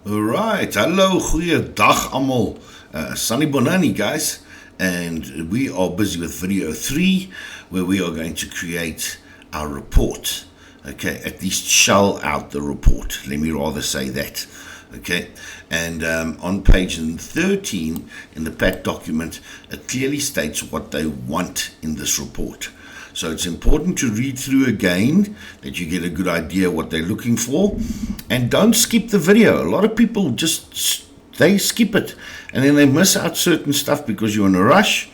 Alright, hallo, goeiedag almal. Sunny Bonani guys, and we are busy with video 3 where we are going to create our report. Okay, at least shell out the report, let me rather say that. Okay, and on page 13 in the PAT document, it clearly states what they want in this report. So it's important to read through again that you get a good idea what they're looking for, and don't skip the video. A lot of people they skip it and then they miss out certain stuff because you're in a rush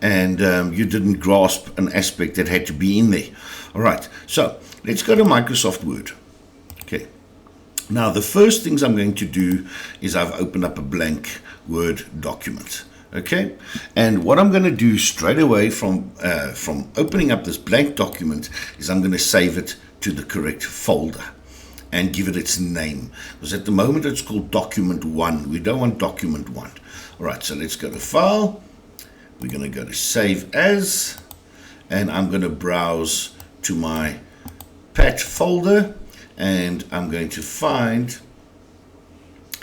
and you didn't grasp an aspect that had to be in there. All right, so let's go to Microsoft Word. Okay. Now, the first things I'm going to do is I've opened up a blank Word document. Okay, and what I'm going to do straight away from opening up this blank document is I'm going to save it to the correct folder and give it its name, because at the moment it's called document 1. We don't want document 1. All right, so let's go to file. We're going to go to save as, and I'm going to browse to my PAT folder, and I'm going to find,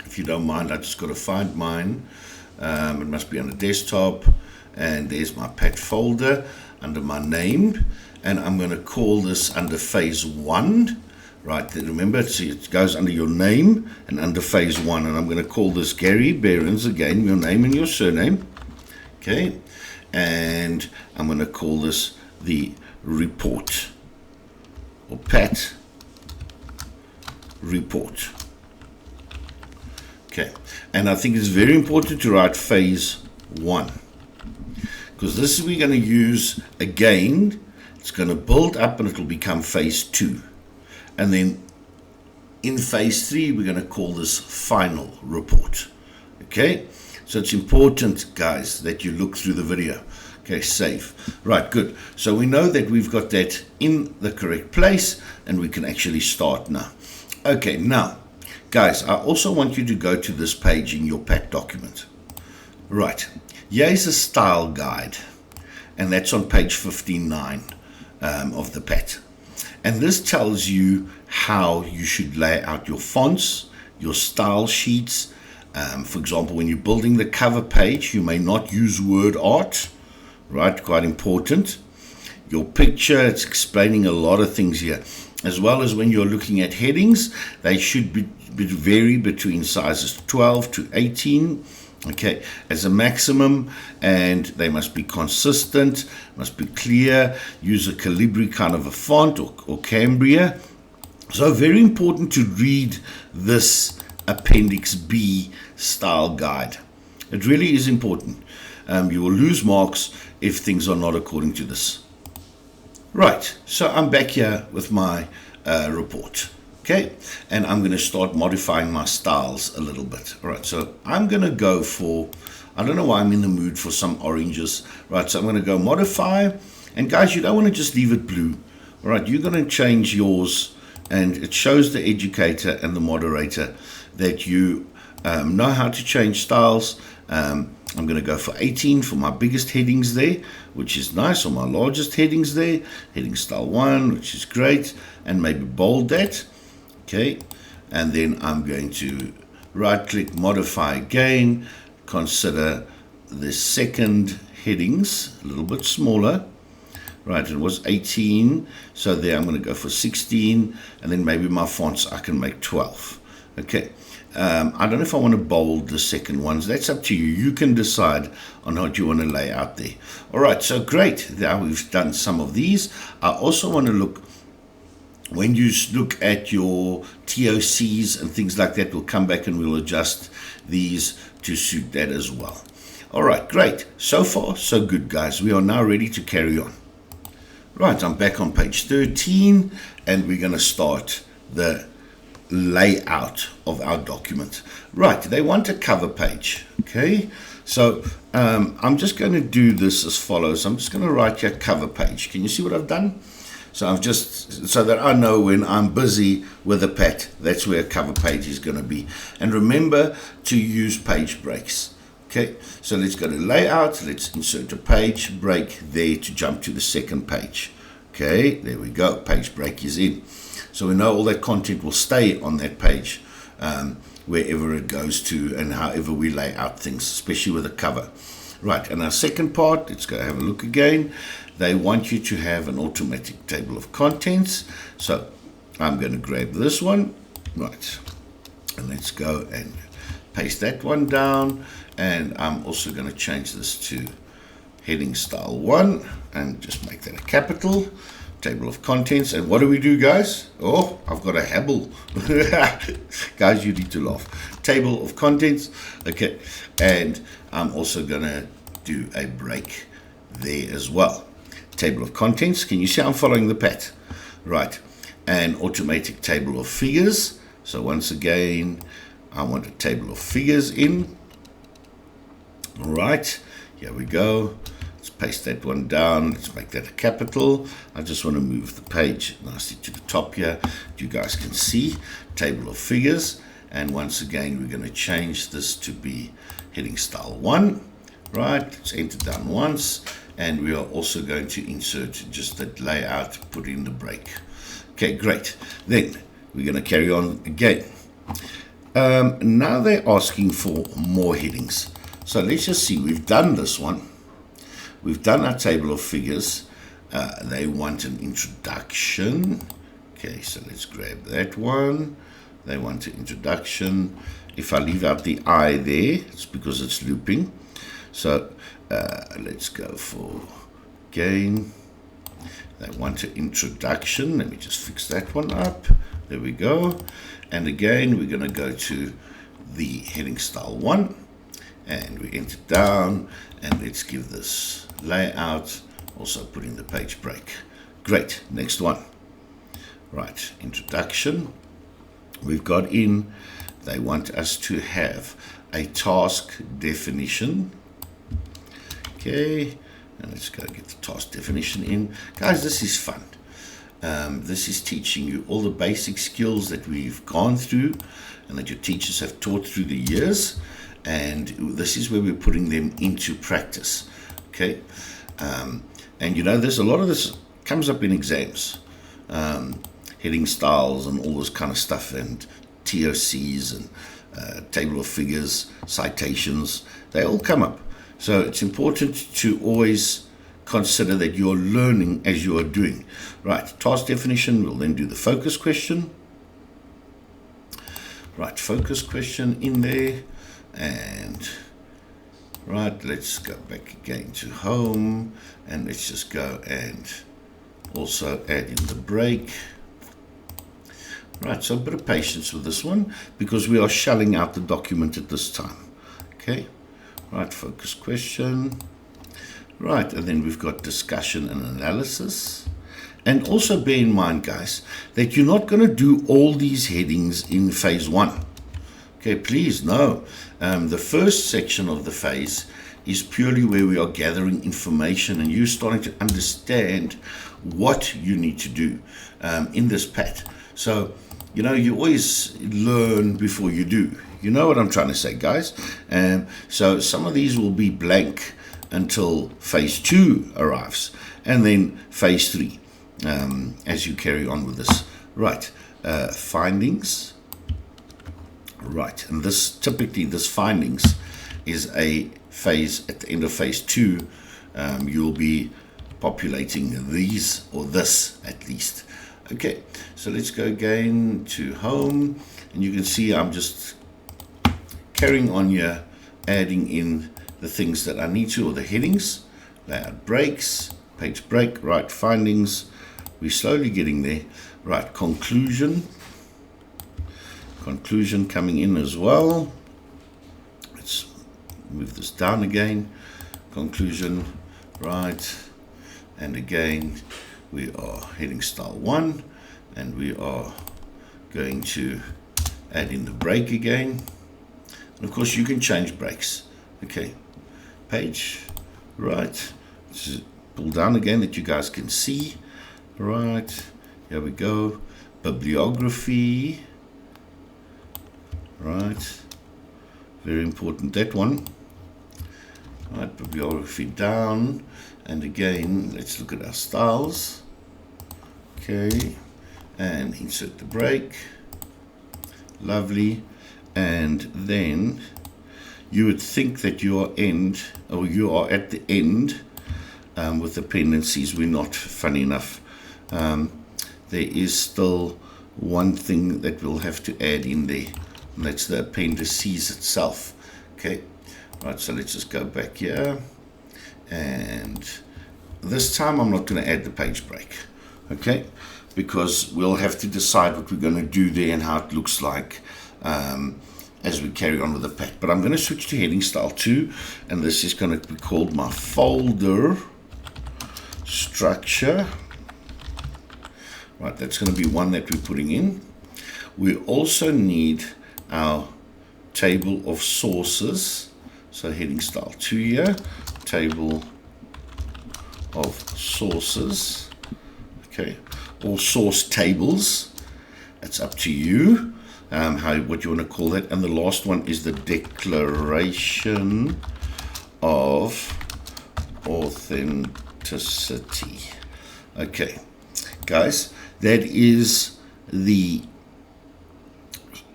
if you don't mind, I just got to find mine. It must be on the desktop, and there's my PAT folder under my name, and I'm going to call this under phase 1. Right, remember, it goes under your name and under phase 1, and I'm going to call this Gary Behrens, again, your name and your surname. Okay, and I'm going to call this the report, or PAT report. Okay, and I think it's very important to write phase 1, because this is we're going to use again. It's going to build up and it will become phase 2, and then in phase 3 we're going to call this final report. Okay, so it's important, guys, that you look through the video. Okay, save. Right, good. So we know that we've got that in the correct place, and we can actually start now. Okay, now guys, I also want you to go to this page in your PAT document. Right, here's a style guide, and that's on page 59 of the PAT. And this tells you how you should lay out your fonts, your style sheets. For example, when you're building the cover page, you may not use word art, right? Quite important. Your picture, it's explaining a lot of things here. As well as when you're looking at headings, they should vary between sizes 12 to 18, okay, as a maximum, and they must be consistent, must be clear, use a Calibri kind of a font or Cambria. So very important to read this Appendix B style guide. It really is important. You will lose marks if things are not according to this. Right, so I'm back here with my report, okay, and I'm going to start modifying my styles a little bit. All right, so I'm going to go for, I don't know why I'm in the mood for some oranges. Right, so I'm going to go modify, and guys, you don't want to just leave it blue. All right, you're going to change yours, and it shows the educator and the moderator that you know how to change styles. I'm going to go for 18 for my biggest headings there, which is nice, or my largest headings there. Heading style 1, which is great, and maybe bold that. Okay, and then I'm going to right click, modify again, consider the second headings a little bit smaller. Right, it was 18, so there I'm going to go for 16, and then maybe my fonts I can make 12. Okay. I don't know if I want to bold the second ones. That's up to you. You can decide on what you want to lay out there. All right, so great. Now we've done some of these. I also want to look, when you look at your TOCs and things like that, we'll come back and we'll adjust these to suit that as well. All right, great. So far, so good, guys. We are now ready to carry on. Right, I'm back on page 13, and we're going to start the layout of our document. Right, they want a cover page. Okay, so I'm just going to do this as follows. I'm just going to write here cover page. Can you see what I've done? So I've just, so that I know when I'm busy with a PAT, that's where a cover page is going to be. And remember to use page breaks. Okay, so let's go to layout. Let's insert a page break there to jump to the second page. Okay, there we go. Page break is in. So we know all that content will stay on that page wherever it goes to and however we lay out things, especially with a cover. Right, and our second part, let's go have a look again. They want you to have an automatic table of contents. So I'm going to grab this one, right, and let's go and paste that one down. And I'm also going to change this to heading style 1 and just make that a capital. Table of contents. And what do we do, guys? Oh, I've got a habble. Guys, you need to laugh. Table of contents. Okay, and I'm also going to do a break there as well. Table of contents. Can you see I'm following the path? Right. And automatic table of figures. So once again, I want a table of figures in. All right, here we go. Let's paste that one down. Let's make that a capital. I just want to move the page nicely to the top here. You guys can see table of figures. And once again, we're going to change this to be heading style 1. Right, let's enter down once. And we are also going to insert just that layout, put in the break. Okay, great. Then we're going to carry on again. Now they're asking for more headings. So let's just see. We've done this one. We've done our table of figures. They want an introduction. Okay, so let's grab that one. They want an introduction. If I leave out the I there, it's because it's looping. So let's go for again. They want an introduction. Let me just fix that one up. There we go. And again, we're going to go to the heading style 1. And we enter down. And let's give this layout. Also put in the page break. Great. Next one. Right. Introduction. We've got in. They want us to have a task definition. Okay. And let's go get the task definition in. Guys, this is fun. This is teaching you all the basic skills that we've gone through and that your teachers have taught through the years. And this is where we're putting them into practice. Okay. And you know, there's a lot of this comes up in exams. Heading styles and all this kind of stuff, and TOCs and table of figures, citations, they all come up. So it's important to always consider that you're learning as you are doing. Right, task definition, we'll then do the focus question. Right, focus question in there. And right, let's go back again to home. And let's just go and also add in the break. Right, so a bit of patience with this one because we are shelling out the document at this time. Okay. Right, focus question. Right, and then we've got discussion and analysis. And also bear in mind, guys, that you're not going to do all these headings in phase 1. Okay, please, no. The first section of the phase is purely where we are gathering information and you starting to understand what you need to do in this PAT. So, you know, you always learn before you do. You know what I'm trying to say, guys? So some of these will be blank until phase 2 arrives, and then phase 3 as you carry on with this. Right, findings. Right, and this typically, this findings is a phase at the end of phase 2. You'll be populating these, or this at least. Okay, so let's go again to home, and you can see I'm just carrying on here, adding in the things that I need to, or the headings, layout breaks, page break, right, findings. We're slowly getting there. Right, conclusion coming in as well. Let's move this down again. Conclusion, right, and again we are heading style 1, and we are going to add in the break again. And of course you can change breaks. Okay, page, right, let's pull down again that you guys can see. Right, here we go. Bibliography. Right, very important, that one. Right, bibliography down. And again, let's look at our styles. Okay, and insert the break. Lovely. and then you would think that you are at the end with the appendices. We're not, funny enough. There is still one thing that we'll have to add in there, and that's the appendices itself. Okay, right, so let's just go back here, and this time I'm not going to add the page break, okay, because we'll have to decide what we're going to do there and how it looks like as we carry on with the pack. But I'm going to switch to heading style 2, and this is going to be called my folder structure. Right, that's going to be one that we're putting in. We also need our table of sources. So heading style 2 here, table of sources. Okay, or source tables. It's up to you. What you want to call that. And the last one is the declaration of authenticity. Okay, guys, that is the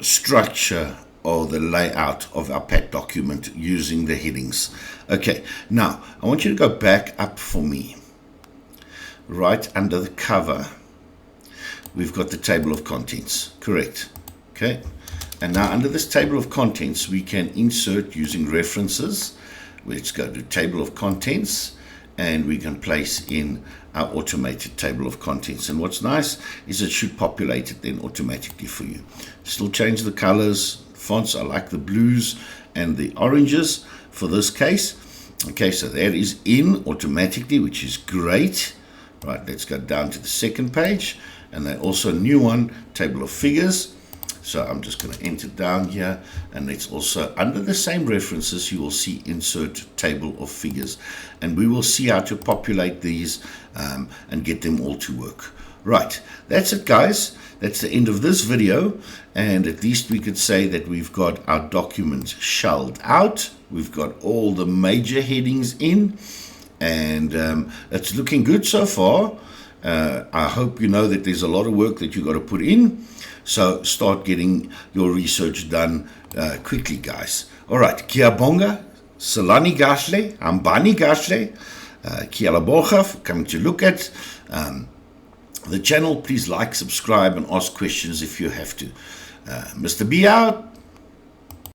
structure or the layout of our PAT document using the headings. Okay, now I want you to go back up for me. Right under the cover, we've got the table of contents, correct? Okay, and now under this table of contents, we can insert using references. Let's go to table of contents, and we can place in our automated table of contents. And what's nice is it should populate it then automatically for you. Still change the colors, fonts. I like the blues and the oranges for this case. Okay, so that is in automatically, which is great. Right, let's go down to the second page, and then also a new one, table of figures. So I'm just going to enter down here, and it's also under the same references, you will see insert table of figures, and we will see how to populate these and get them all to work. Right, that's it, guys. That's the end of this video, and at least we could say that we've got our document shelled out. We've got all the major headings in, and it's looking good so far. I hope you know that there's a lot of work that you've got to put in. So start getting your research done quickly, guys. All right, kia bonga, salani gashle, ambani gashle, kia labocha for coming to look at the channel. Please like, subscribe, and ask questions if you have to. Mr. B out.